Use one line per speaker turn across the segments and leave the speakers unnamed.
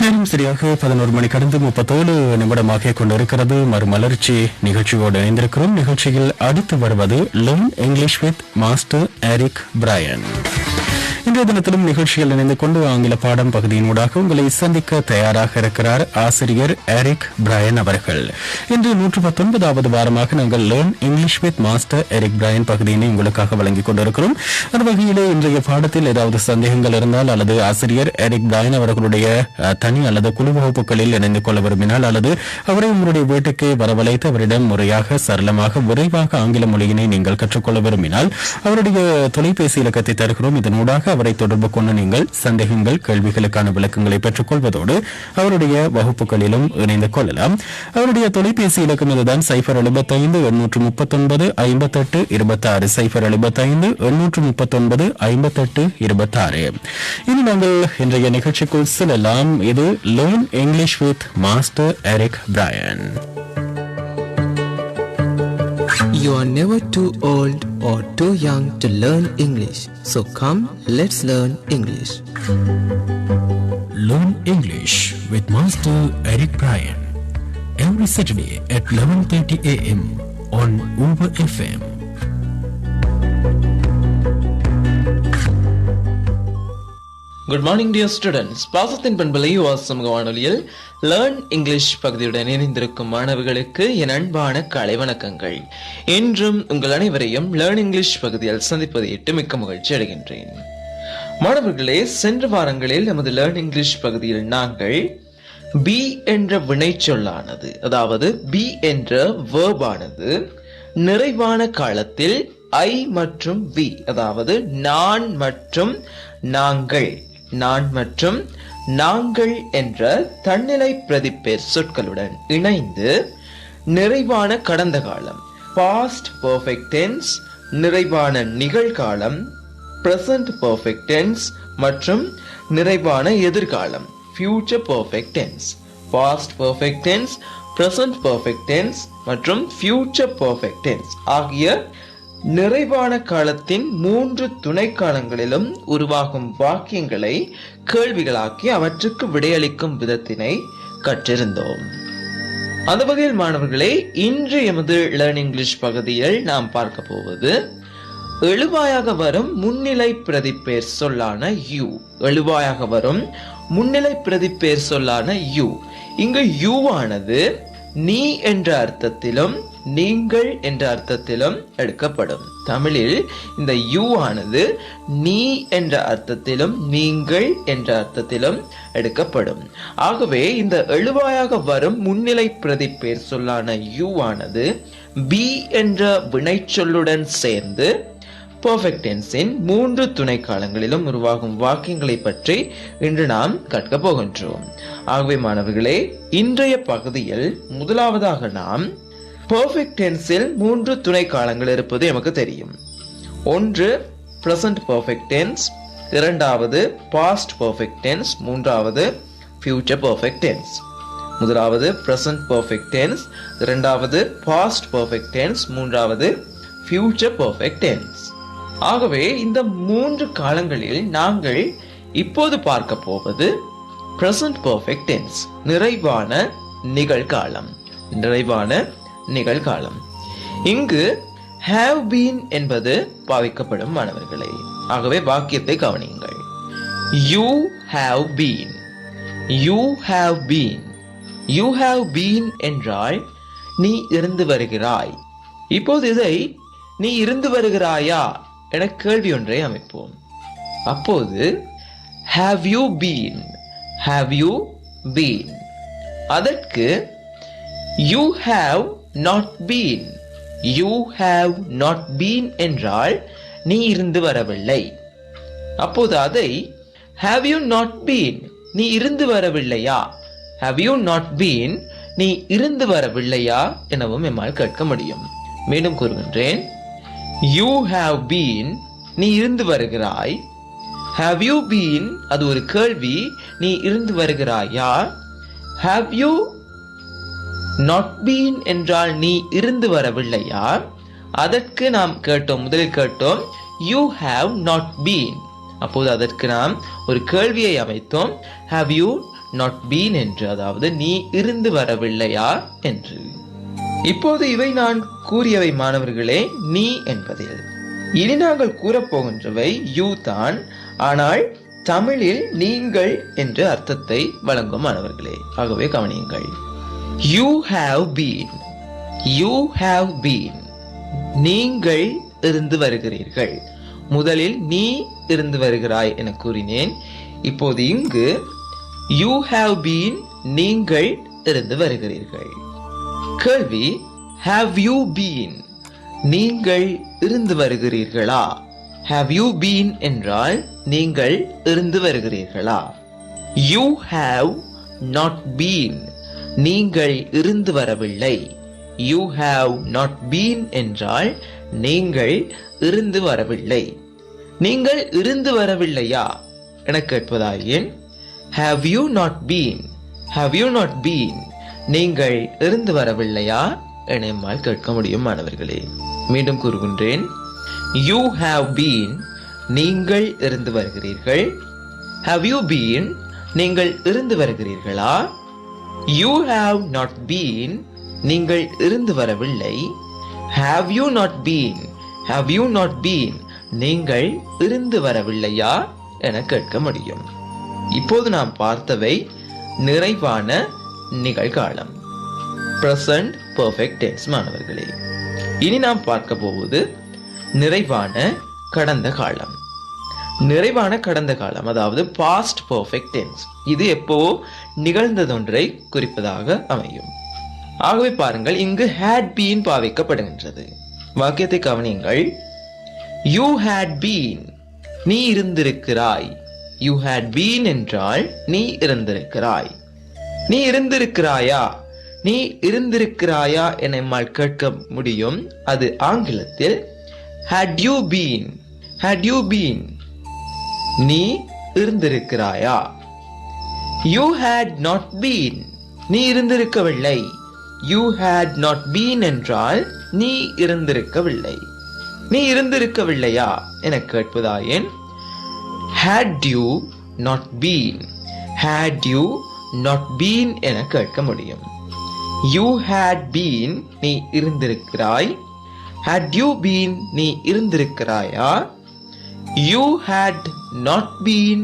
நேரம் சரியாக 11 மணி கடந்து 37 நிமிடமாக கொண்டிருக்கிறது. மறுமலர்ச்சி நிகழ்ச்சியோடு இணைந்திருக்கிறோம். நிகழ்ச்சியில் அடுத்து வருவது learn English with master Eric Brian. இன்றைய தினத்திலும் நிகழ்ச்சியில் இணைந்து கொண்டு ஆங்கில பாடம் பகுதியினூடாக உங்களை சந்திக்க தயாராக இருக்கிறார் ஆசிரியர் எரிக் பிரையன் அவர்கள். இன்று 119வது வாரமாக நாங்கள் learn English with master Eric Brian பகுதியினை உங்களுக்காக வழங்கிக் கொண்டிருக்கிறோம். அந்த வகையிலே இன்றைய பாடத்தில் ஏதாவது சந்தேகங்கள் இருந்தால் அல்லது ஆசிரியர் எரிக் பிரையன் அவர்களுடைய தனி அல்லது குழு வகுப்புகளில் இணைந்து கொள்ள விரும்பினால் அல்லது அவரை உங்களுடைய வீட்டுக்கு வரவழைத்து அவரிடம் முறையாக சரளமாக விரைவாக ஆங்கில மொழியினை நீங்கள் கற்றுக்கொள்ள விரும்பினால் அவருடைய தொலைபேசி இலக்கத்தை தருகிறோம். இதனூடாக அவரை தொடர்பு கொண்டு நீங்கள் சந்தேகங்கள் கேள்விகளுக்கான விளக்கங்களை பெற்றுக் கொள்வதோடு அவருடைய வகுப்புகளிலும் இணைந்து கொள்ளலாம். அவருடைய தொலைபேசி இலக்கம் இதுதான் 075 839 58 26 075 839 58 26. இனி நாங்கள் இன்றைய நிகழ்ச்சிக்குள் செல்லலாம். இது learn English with master Eric Brian.
You are never too old or too young to learn English. So come, let's learn English.
Learn English with Master Eric Bryan. Every Saturday at 11:30 a.m. on Uber FM.
Good morning dear students. பாசத்தின் பண்பலை வாசம் வானொலியில் learn English பகுதியுடன் இணைந்திருக்கும் மாணவர்களுக்கு என் அன்பான காலை வணக்கங்கள். இன்றும் உங்கள் அனைவரையும் லேர்ன் இங்கிலீஷ் பகுதியில் சந்திப்பதை இட்டு மிக்க மகிழ்ச்சி அடைகின்றேன். மாணவர்களே, சென்ற வாரங்களில் நமது லேர்ன் இங்கிலீஷ் பகுதியில் நாங்கள் பி என்ற வினைச்சொல்லானது, அதாவது பி என்ற வேர்பானது நிறைவான காலத்தில் ஐ மற்றும் வி, அதாவது நான் மற்றும் நாங்கள், நான் மற்றும் நாங்கள் என்ற தன்னிலை பிரதிப்பெயர் சொற்களுடன் இணைந்து நிறைவான கடந்த காலம் பாஸ்ட் பெர்ஃபெக்ட் டென்ஸ், நிறைவான நிகழ்காலம் பிரசன்ட் பெர்ஃபெக்ட் டென்ஸ் மற்றும் நிறைவான எதிர்காலம் future perfect tense. Past perfect tense, present perfect tense மற்றும் ஃபியூச்சர் பெர்ஃபெக்ட் டென்ஸ் ஆகிய நிறைவான காலத்தின் 3 துணை காலங்களிலும் உருவாகும் வாக்கியங்களை கேள்விகளாக்கி அவற்றுக்கு விடையளிக்கும் விதத்தினை கற்றிருந்தோம். அந்த வகையில் மாணவர்களே, இன்று எமது லேர்ன் இங்கிலீஷ் பகுதியில் நாம் பார்க்க போவது எழுவாயாக வரும் முன்னிலை பிரதிப்பெயர் சொல்லான யூ. எழுவாயாக வரும் முன்னிலை பிரதிப்பெயர் சொல்லான யூ. இங்கு யூ ஆனது நீ என்ற அர்த்தத்திலும் நீங்கள் என்ற அர்த்தத்திலும் எடுக்கப்படும். தமிழில் இந்த யூ ஆனது நீ என்ற அர்த்தத்திலும் நீங்கள் என்ற அர்த்தத்திலும் எடுக்கப்படும். ஆகவே இந்த எழுவாயாக வரும் முன்னிலை பிரதிப்பெயர் சொல்லான யூ ஆனது பி என்ற வினைச்சொல்லுடன் சேர்ந்து பெர்ஃபெக்ட் டென்ஸின் 3 துணை காலங்களிலும் உருவாகும் வாக்கியங்களை பற்றி இன்று நாம் கற்க போகின்றோம். ஆகவே மாணவர்களே, இன்றைய பகுதியில் முதலாவதாக நாம் பெர்ஃபெக்ட் டென்ஸில் 3 துணை காலங்கள் இருப்பது நமக்கு தெரியும். ஒன்று பிரசன்ட் பெர்ஃபெக்ட் டென்ஸ், இரண்டாவது பாஸ்ட் பெர்ஃபெக்ட் டென்ஸ், மூன்றாவது ஃபியூச்சர் பெர்ஃபெக்ட் டென்ஸ். முதலாவது பிரசன்ட் பெர்ஃபெக்ட் டென்ஸ், இரண்டாவது பாஸ்ட் பெர்ஃபெக்ட் டென்ஸ், மூன்றாவது ஃபியூச்சர் பெர்ஃபெக்ட் டென்ஸ். ஆகவே இந்த 3 காலங்களில் நாங்கள் இப்போது பார்க்க போவது பிரசன்ட் பெர்ஃபெக்ட் டென்ஸ், நிறைவான நிகழ்காலம். நிறைவான நிகழ்காலம். இங்கு have been என்பது பாவிக்கப்படும் மாணவர்களே. ஆகவே வாக்கியத்தை கவனியுங்கள். You have been, you have been, you have been என்றால் நீ இருந்து வருகிறாய். இப்போது இதை நீ இருந்து வருகிறாயா என கேள்வி ஒன்றை அமைப்போம். அப்போது have you been, have you been, அதற்கு you have not been, you have not been என்றால் நீ இருந்து வரவில்லை. அப்போது அதை have you not been, நீ இருந்து வரவில்லையா, have you not been, நீ இருந்து வரவில்லையா எனவும் எம்மால் கேட்க முடியும். மீண்டும் கூறுகின்றேன். You have been, நீ இருந்து வருகிறாய். Have you been, அது ஒரு கேள்வி, நீ இருந்து வருகிறாயா. Have you not been என்றால் நீ இருந்து வரவில்லையா. அதற்கு நாம் கேட்டோம், முதலில் கேட்டோம் you have not been. அப்போது அதற்கு நாம் ஒரு கேள்வியை அமைத்தோம். Have you not been என்று, அதாவது நீ இருந்து வரவில்லையா என்று. இப்போது இவை நான் கூறியவை மாணவர்களே நீ என்பதில். இனி நாங்கள் கூறப்போகின்றவை யூ தான், ஆனால் தமிழில் நீங்கள் என்று அர்த்தத்தை வழங்கும் மாணவர்களே. ஆகவே கவனியுங்கள். You have been, you have been, நீங்கள் இருந்து வருகிறீர்கள். முதலில் நீ இருந்து வருகிறாய் என கூறினேன். இப்போது இங்கு you have been, நீங்கள் இருந்து வருகிறீர்கள். கேள்வி, have you been, நீங்கள் இருந்து வருகிறீர்களா? have you been என்றால் நீங்கள் இருந்து வருகிறீர்களா? you have not been, நீங்கள் இருந்து வரவில்லை. you have not been என்றால் நீங்கள் இருந்து வரவில்லை. நீங்கள் இருந்து வரவில்லையா என கேட்பதாயின் have you not been, have you not been, நீங்கள் இருந்து வரவில்லையா என எம்மால் கேட்க முடியும் மாணவர்களே. மீண்டும் கூறுகின்றேன். you have been, நீங்கள் இருந்து வருகிறீர்கள். have you been, நீங்கள் இருந்து வருகிறீர்களா? you have not been, நீங்கள் இருந்து வரவில்லை. have you not been, have you not been, நீங்கள் இருந்து வரவில்லையா என கேட்க முடியும். இப்போது நாம் பார்த்தவை நிறைவான நிகழ்காலம், present perfect tense மாணவர்களே. இனி நாம் பார்க்க போவது நிறைவான கடந்த காலம். நிறைவான கடந்த காலம் அதாவது past perfect tense. இது எப்போ நிகழ்ந்ததொன்றை குறிப்பதாக அமையும். ஆகவே பாருங்கள், இங்கு had been பாவிக்கப்படுகின்றது. வாக்கியத்தை கவனியுங்கள். you had been, நீ இருந்திருக்கிறாய். you had been என்றால் நீ இருந்திருக்கிறாய். நீ இருந்திருக்கிறாயா, நீ இருந்திருக்கிறாயா என நம்மால் கேட்க முடியும். அது ஆங்கிலத்தில் had you been, had you been, நீ இருந்திருக்கிறாயா? you had not been, நீ இருந்திருக்கவில்லை. you had not been என்றால் நீ இருந்திருக்கவில்லை. நீ இருந்திருக்கவில்லையா என கேட்பதாயின் had you not been, had you not been என கேட்க முடியும். you had been, நீ இருந்திருக்கிறாய். had you been, நீ இருந்திருக்கிறாயா? you had not been,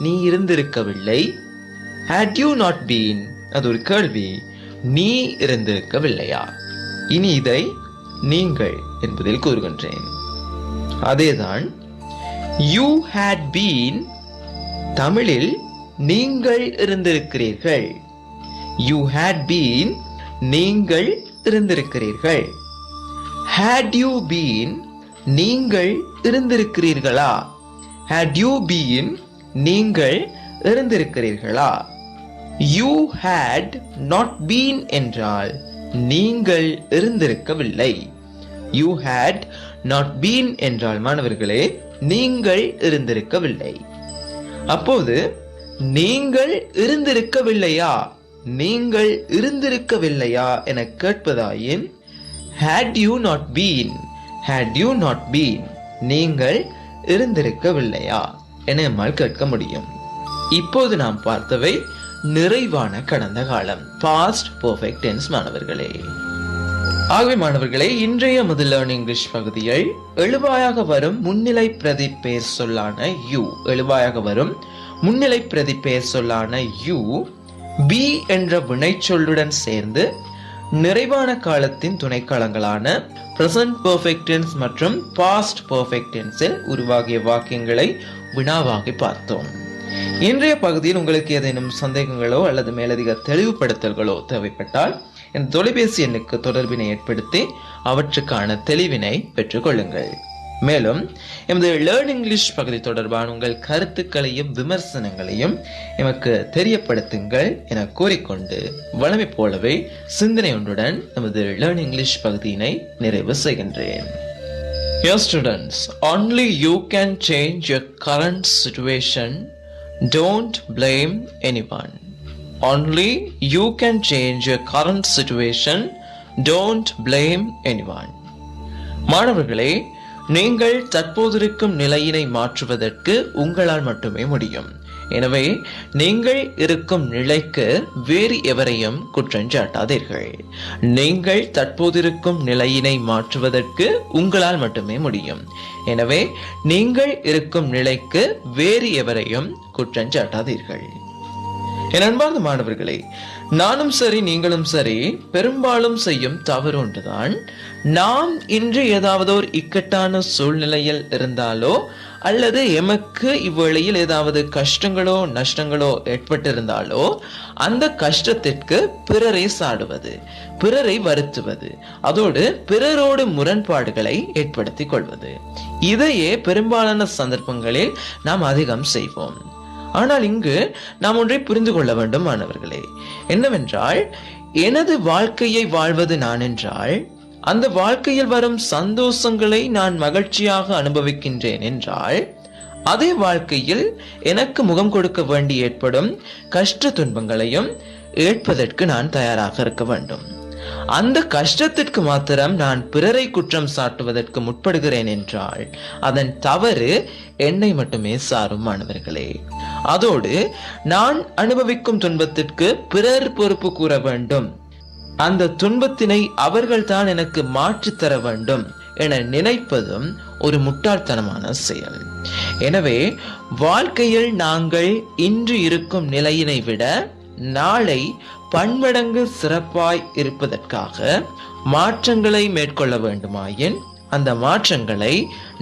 நீ இருந்திருக்கவில்லை. had you not been, அது ஒரு கேள்வி, நீ இருந்திருக்கவில்லையா? இனி இதை நீங்கள் என்பதில் கூறுகின்றேன். அதேதான் you had been, தமிழில் நீங்கள் இருந்திருக்கிறீர்கள். you had been, நீங்கள் இருந்திருக்கிறீர்கள். had you been, நீங்கள் இருந்திருக்கிறீர்களா? had you been, நீங்கள் இருந்திருக்கிறீர்களா? you had not been என்றால் நீங்கள் இருந்திருக்கவில்லை. you had not been என்றால் மாணவர்களே நீங்கள் இருந்திருக்கவில்லை. அப்போது நீங்கள் இருந்திருக்கவில்லையா, நீங்கள் இருந்திருக்கவில்லையா என கேட்பதாயின் had you not been, had you not been, நீங்கள் இருந்திருக்கவில்லையா என நம்மால் கேட்க முடியும். இப்போது நாம் பார்த்தவை நிறைவான கடந்த காலம், past perfect tense மாணவர்களே. ஆகவே மாணவர்களே, இன்றைய முதல் லேர்ன் இங்கிலீஷ் பகுதியில் எழுவாயாக வரும் முன்னிலை பிரதி பெயர் சொல்லான யூ, எழுவாயாக வரும் முன்னிலை பிரதி பெயர் சொல்லான யூ பி என்ற வினைச்சொல்லுடன் சேர்ந்து நிறைவான காலத்தின் துணைக்காலங்களான present perfect tense மற்றும் past perfect tense-இல் உருவாகிய வாக்கியங்களை வினாவாகி பார்த்தோம். இன்றைய பகுதியில் உங்களுக்கு ஏதேனும் சந்தேகங்களோ அல்லது மேலதிக தெளிவுபடுத்தல்களோ தேவைப்பட்டால் என் தொலைபேசி எண்ணுக்கு தொடர்பினை ஏற்படுத்தி அவற்றுக்கான தெளிவினை பெற்றுக் கொள்ளுங்கள். மேலும் எமது லேர்ன் இங்கிலீஷ் பகுதி தொடர்பான உங்கள் கருத்துக்களையும் விமர்சனங்களையும் எமக்கு தெரியப்படுத்துங்கள் என கூறிக்கொண்டு வழமை போலவே சிந்தனை ஒன்றுடன் எமது லேர்ன் இங்கிலீஷ் பகுதியினை நிறைவு செய்கின்றேன். Dear students, only you can change your current situation. Don't blame anyone. Only you can change your current situation. Don't blame anyone. மாணவர்களே, நீங்கள் தற்போதிருக்கும் நிலையினை மாற்றுவதற்கு உங்களால் மட்டுமே முடியும். எனவே நீங்கள் இருக்கும் நிலைக்கு வேறு எவரையும் குற்றஞ்சாட்டாதீர்கள். நீங்கள் தற்போதிருக்கும் நிலையினை மாற்றுவதற்கு உங்களால் மட்டுமே முடியும். எனவே நீங்கள் இருக்கும் நிலைக்கு வேறு எவரையும் குற்றஞ்சாட்டாதீர்கள். என் அன்பார்ந்த மாணவர்களே, நானும் சரி நீங்களும் சரி பெரும்பாலும் செய்யும் தவறு ஒன்றுதான். நாம் இன்று ஏதாவது ஒரு இக்கட்டான சூழ்நிலையில் இருந்தாலோ அல்லது எமக்கு இவ்வேளையில் ஏதாவது கஷ்டங்களோ நஷ்டங்களோ ஏற்பட்டிருந்தாலோ அந்த கஷ்டத்திற்கு பிறரை சாடுவது, பிறரை வருத்துவது, அதோடு பிறரோடு முரண்பாடுகளை ஏற்படுத்திக் கொள்வது, இதையே பெரும்பாலான சந்தர்ப்பங்களில் நாம் அதிகம் செய்வோம். ஆனால் இங்கு நாம் ஒன்றை புரிந்து கொள்ள வேண்டும் மாணவர்களே. என்னவென்றால், எனது வாழ்க்கையை வாழ்வது நான் என்றால் அந்த வாழ்க்கையில் வரும் சந்தோஷங்களை நான் மகிழ்ச்சியாக அனுபவிக்கின்றேன் என்றால் அதே வாழ்க்கையில் எனக்கு முகம் கொடுக்க வேண்டி ஏற்படும் கஷ்ட துன்பங்களையும் ஏற்பதற்கு நான் தயாராக இருக்க வேண்டும். அந்த கஷ்டத்திற்கு மாத்திரம் நான் பிறரை குற்றம் சாட்டுவதற்கு முற்படுகிறேன் என்றால் அதன் தவறு என்னை மட்டுமே சாரும் மாணவர்களே. அதோடு நான் அனுபவிக்கும் துன்பத்திற்கு பிறர் பொறுப்பு கூற வேண்டும், அந்த துன்பத்தினை அவர்கள் தான் எனக்கு மாற்றித் தர வேண்டும் என நினைப்பதும் ஒரு முட்டாள்தனமான செயல். எனவே வாழ்க்கையில் நாங்கள் இன்று இருக்கும் நிலையினை விட நாளை பன்மடங்கு சிறப்பாய் இருப்பதற்காக மாற்றங்களை மேற்கொள்ள வேண்டுமாயின் அந்த மாற்றங்களை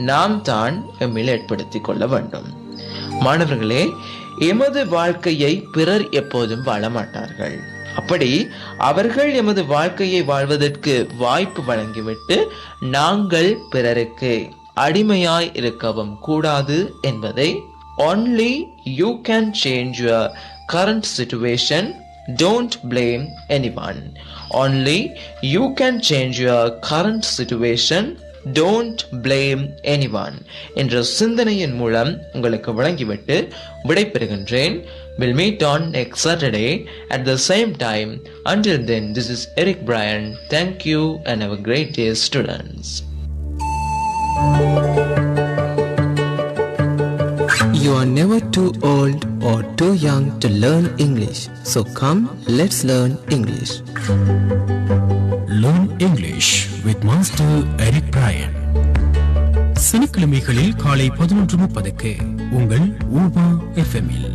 நாம் தான் எம்மில் ஏற்படுத்திக் கொள்ள வேண்டும். மாணவர்களே, எமது வாழ்க்கையை பிறர் எப்போதும் வாழ மாட்டார்கள். அப்படி அவர்கள் எமது வாழ்க்கையை வாழ்வதற்கு வாய்ப்பு வழங்கிவிட்டு நாங்கள் பிறருக்கு அடிமையாய் இருக்கவும் கூடாது என்பதை only you can change your current situation, don't blame anyone. Only you can change your current situation, don't blame anyone என்ற சிந்தனையின் மூலம் உங்களுக்கு வழங்கிவிட்டு விடைபெறுகின்றேன். We'll meet on next Saturday at the same time. Until then, this is Eric Bryan. Thank you and have a great day, students.
You are never too old or too young to learn English. So come, let's learn English.
Learn English with Master Eric Bryan. சனிக்கிழமைகளில் காலை 11:30 உங்கள் Uber எஃப்எம்மில்.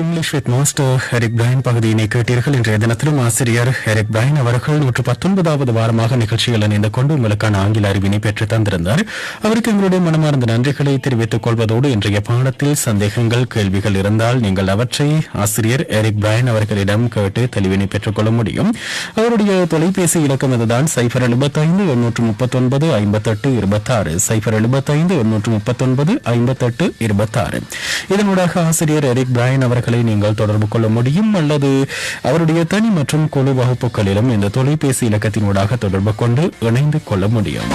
English with master Eric Brian பகுதியினை கேட்டீர்கள். இன்றைய தினத்திலும் ஆசிரியர் Eric Brian அவர்கள் 119வது வாரமாக நிகழ்ச்சியில் இணைந்து கொண்டு உங்களுக்கான ஆங்கில அறிவினை பெற்று தந்திருந்தார். அவருக்கு எங்களுடைய மனமார்ந்த நன்றிகளை தெரிவித்துக் கொள்வதோடு இன்றைய பாடத்தில் சந்தேகங்கள் கேள்விகள் இருந்தால் நீங்கள் அவற்றை ஆசிரியர் எரிக் பிரையன் அவர்களிடம் கேட்டு தெளிவினை பெற்றுக் கொள்ள முடியும். அவருடைய தொலைபேசி இலக்கம் இதுதான் 075-839-5826 075-839-5826. இதனூடாக ஆசிரியர் எரிக் பிரையன் அவர்களை நீங்கள் தொடர்பு கொள்ள முடியும். அல்லது அவருடைய தனி மற்றும் குழு வகுப்புகளிலும் இந்த தொலைபேசி இலக்கத்தினூடாக தொடர்பு கொண்டு இணைந்து கொள்ள முடியும்.